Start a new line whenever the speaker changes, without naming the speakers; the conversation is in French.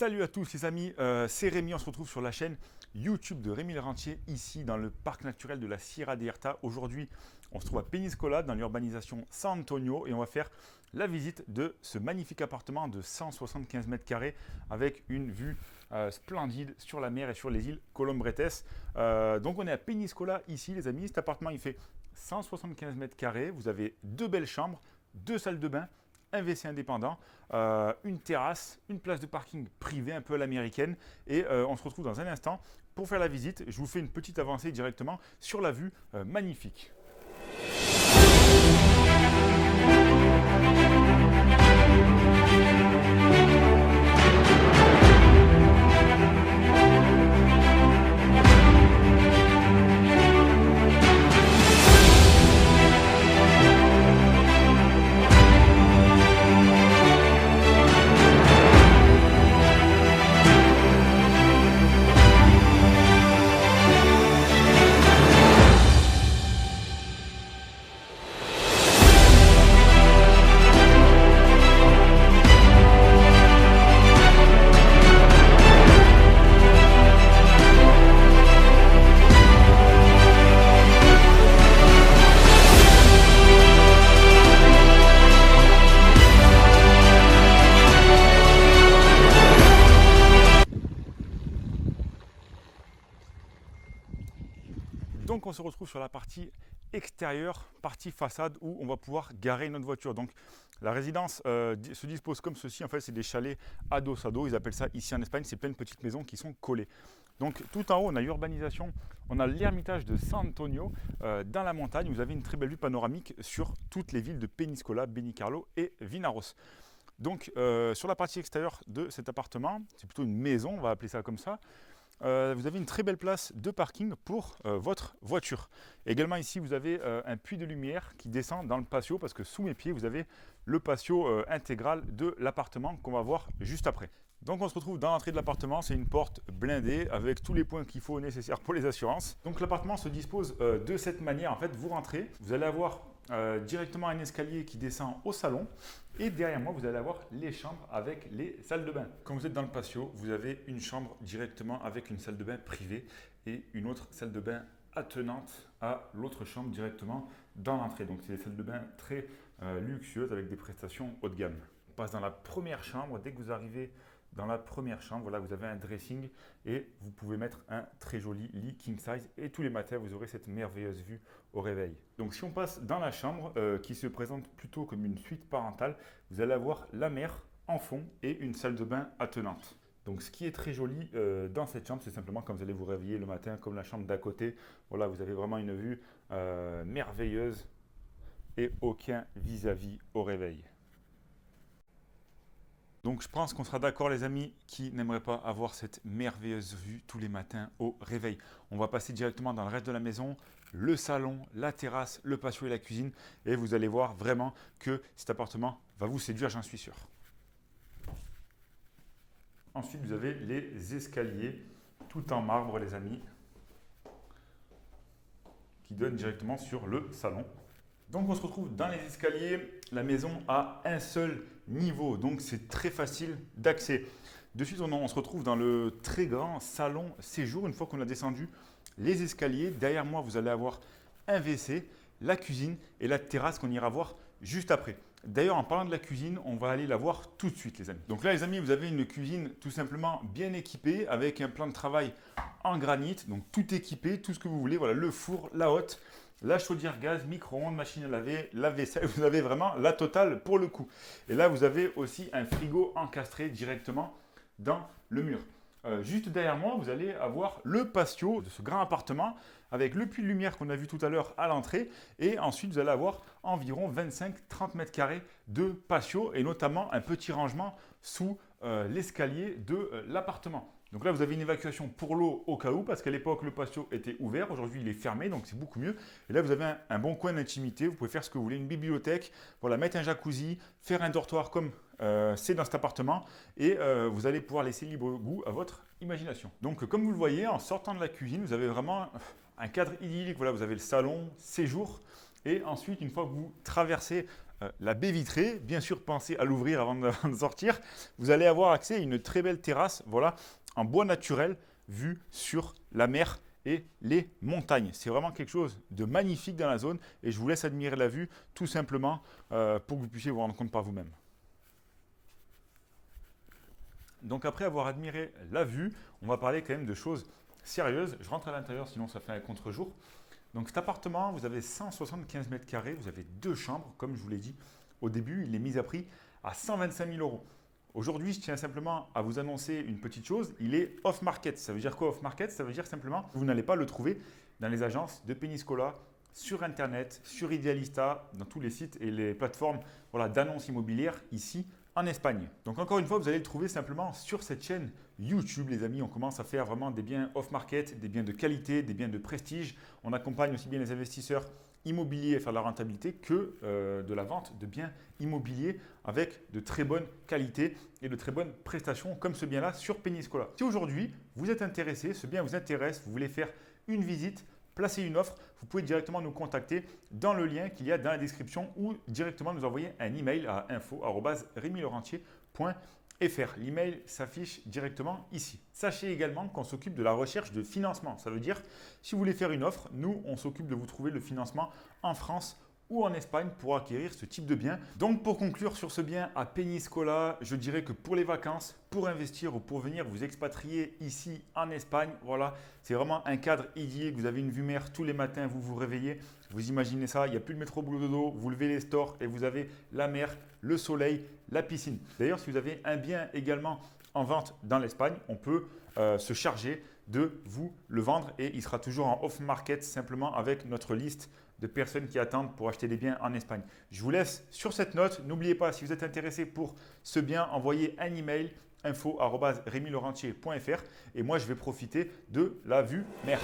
Salut à tous les amis, c'est Rémi, on se retrouve sur la chaîne YouTube de Rémi le Rentier, ici dans le parc naturel de la Sierra de Hirta. Aujourd'hui, on se trouve à Peñíscola, dans l'urbanisation San Antonio, et on va faire la visite de ce magnifique appartement de 175 mètres carrés avec une vue splendide sur la mer et sur les îles Colombretes. Donc on est à Peñíscola ici les amis, cet appartement il fait 175 mètres carrés, vous avez deux belles chambres, deux salles de bain, un WC indépendant, une terrasse, une place de parking privée un peu à l'américaine et on se retrouve dans un instant pour faire la visite. Je vous fais une petite avancée directement sur la vue magnifique. Donc on se retrouve sur la partie extérieure, partie façade où on va pouvoir garer notre voiture. Donc la résidence se dispose comme ceci. En fait, c'est des chalets adosados. Ils appellent ça ici en Espagne. C'est plein de petites maisons qui sont collées. Donc tout en haut, on a l'urbanisation. On a l'ermitage de San Antonio dans la montagne. Vous avez une très belle vue panoramique sur toutes les villes de Peñíscola, Benicarló et Vinaros. Donc sur la partie extérieure de cet appartement, c'est plutôt une maison, on va appeler ça comme ça. Vous avez une très belle place de parking pour votre voiture. Également ici, vous avez un puits de lumière qui descend dans le patio parce que sous mes pieds, vous avez le patio intégral de l'appartement qu'on va voir juste après. Donc on se retrouve dans l'entrée de l'appartement, c'est une porte blindée avec tous les points qu'il faut nécessaires pour les assurances. Donc l'appartement se dispose de cette manière. En fait, vous rentrez, vous allez avoir directement un escalier qui descend au salon et derrière moi vous allez avoir les chambres avec les salles de bain. Quand vous êtes dans le patio, vous avez une chambre directement avec une salle de bain privée et une autre salle de bain attenante à l'autre chambre directement dans l'entrée. Donc c'est des salles de bain très luxueuses avec des prestations haut de gamme. On passe dans la première chambre. Dès que vous arrivez dans la première chambre, voilà, vous avez un dressing et vous pouvez mettre un très joli lit king size et tous les matins vous aurez cette merveilleuse vue au réveil. Donc si on passe dans la chambre qui se présente plutôt comme une suite parentale, vous allez avoir la mer en fond et une salle de bain attenante. Donc ce qui est très joli dans cette chambre, c'est simplement quand vous allez vous réveiller le matin comme la chambre d'à côté. Voilà, vous avez vraiment une vue merveilleuse et aucun vis-à-vis au réveil. Donc je pense qu'on sera d'accord les amis qui n'aimeraient pas avoir cette merveilleuse vue tous les matins au réveil. On va passer directement dans le reste de la maison, le salon, la terrasse, le patio et la cuisine. Et vous allez voir vraiment que cet appartement va vous séduire, j'en suis sûr. Ensuite, vous avez les escaliers tout en marbre les amis qui donnent directement sur le salon. Donc on se retrouve dans les escaliers, la maison a un seul niveau, donc c'est très facile d'accès. De suite on se retrouve dans le très grand salon séjour. Une fois qu'on a descendu les escaliers, derrière moi vous allez avoir un WC, la cuisine et la terrasse qu'on ira voir juste après. D'ailleurs en parlant de la cuisine, on va aller la voir tout de suite les amis. Donc là les amis, vous avez une cuisine tout simplement bien équipée avec un plan de travail en granit, donc tout équipé, tout ce que vous voulez, voilà le four, la hotte, la chaudière gaz, micro-ondes, machine à laver, lave-vaisselle, vous avez vraiment la totale pour le coup. Et là, vous avez aussi un frigo encastré directement dans le mur. Juste derrière moi, vous allez avoir le patio de ce grand appartement avec le puits de lumière qu'on a vu tout à l'heure à l'entrée. Et ensuite, vous allez avoir environ 25-30 mètres carrés de patio et notamment un petit rangement sous l'escalier de l'appartement. Donc là, vous avez une évacuation pour l'eau au cas où, parce qu'à l'époque, le patio était ouvert. Aujourd'hui, il est fermé, donc c'est beaucoup mieux. Et là, vous avez un bon coin d'intimité. Vous pouvez faire ce que vous voulez, une bibliothèque, voilà, mettre un jacuzzi, faire un dortoir comme c'est dans cet appartement. Et vous allez pouvoir laisser libre goût à votre imagination. Donc, comme vous le voyez, en sortant de la cuisine, vous avez vraiment un cadre idyllique. Voilà, vous avez le salon, séjour. Et ensuite, une fois que vous traversez la baie vitrée. Bien sûr, pensez à l'ouvrir avant de sortir. Vous allez avoir accès à une très belle terrasse, voilà, en bois naturel, vue sur la mer et les montagnes. C'est vraiment quelque chose de magnifique dans la zone et je vous laisse admirer la vue tout simplement pour que vous puissiez vous rendre compte par vous-même. Donc après avoir admiré la vue, on va parler quand même de choses sérieuses. Je rentre à l'intérieur, sinon ça fait un contre-jour. Donc cet appartement, vous avez 175 mètres carrés, vous avez 2 chambres, comme je vous l'ai dit au début, il est mis à prix à 125 000 euros. Aujourd'hui, je tiens simplement à vous annoncer une petite chose, il est off-market. Ça veut dire quoi off-market? Ça veut dire simplement que vous n'allez pas le trouver dans les agences de Peñíscola, sur Internet, sur Idealista, dans tous les sites et les plateformes voilà, d'annonces immobilières ici en Espagne. Donc encore une fois, vous allez le trouver simplement sur cette chaîne YouTube, les amis. On commence à faire vraiment des biens off-market, des biens de qualité, des biens de prestige. On accompagne aussi bien les investisseurs immobiliers à faire de la rentabilité que de la vente de biens immobiliers avec de très bonnes qualités et de très bonnes prestations comme ce bien-là sur Peñíscola. Si aujourd'hui vous êtes intéressé, ce bien vous intéresse, vous voulez faire une visite, placer une offre, vous pouvez directement nous contacter dans le lien qu'il y a dans la description ou directement nous envoyer un email à info@remilorentier.fr. L'email s'affiche directement ici. Sachez également qu'on s'occupe de la recherche de financement. Ça veut dire, si vous voulez faire une offre, nous, on s'occupe de vous trouver le financement en France ou en Espagne pour acquérir ce type de bien. Donc pour conclure sur ce bien à Peñíscola, je dirais que pour les vacances, pour investir ou pour venir vous expatrier ici en Espagne, voilà, c'est vraiment un cadre idyllique. Vous avez une vue mer tous les matins, vous vous réveillez, vous imaginez ça, il n'y a plus de métro boulot dodo, vous levez les stores et vous avez la mer, le soleil, la piscine. D'ailleurs, si vous avez un bien également en vente dans l'Espagne, on peut se charger de vous le vendre et il sera toujours en off-market simplement avec notre liste de personnes qui attendent pour acheter des biens en Espagne. Je vous laisse sur cette note. N'oubliez pas, si vous êtes intéressé pour ce bien, envoyez un email info@remilorentier.fr et moi je vais profiter de la vue mer.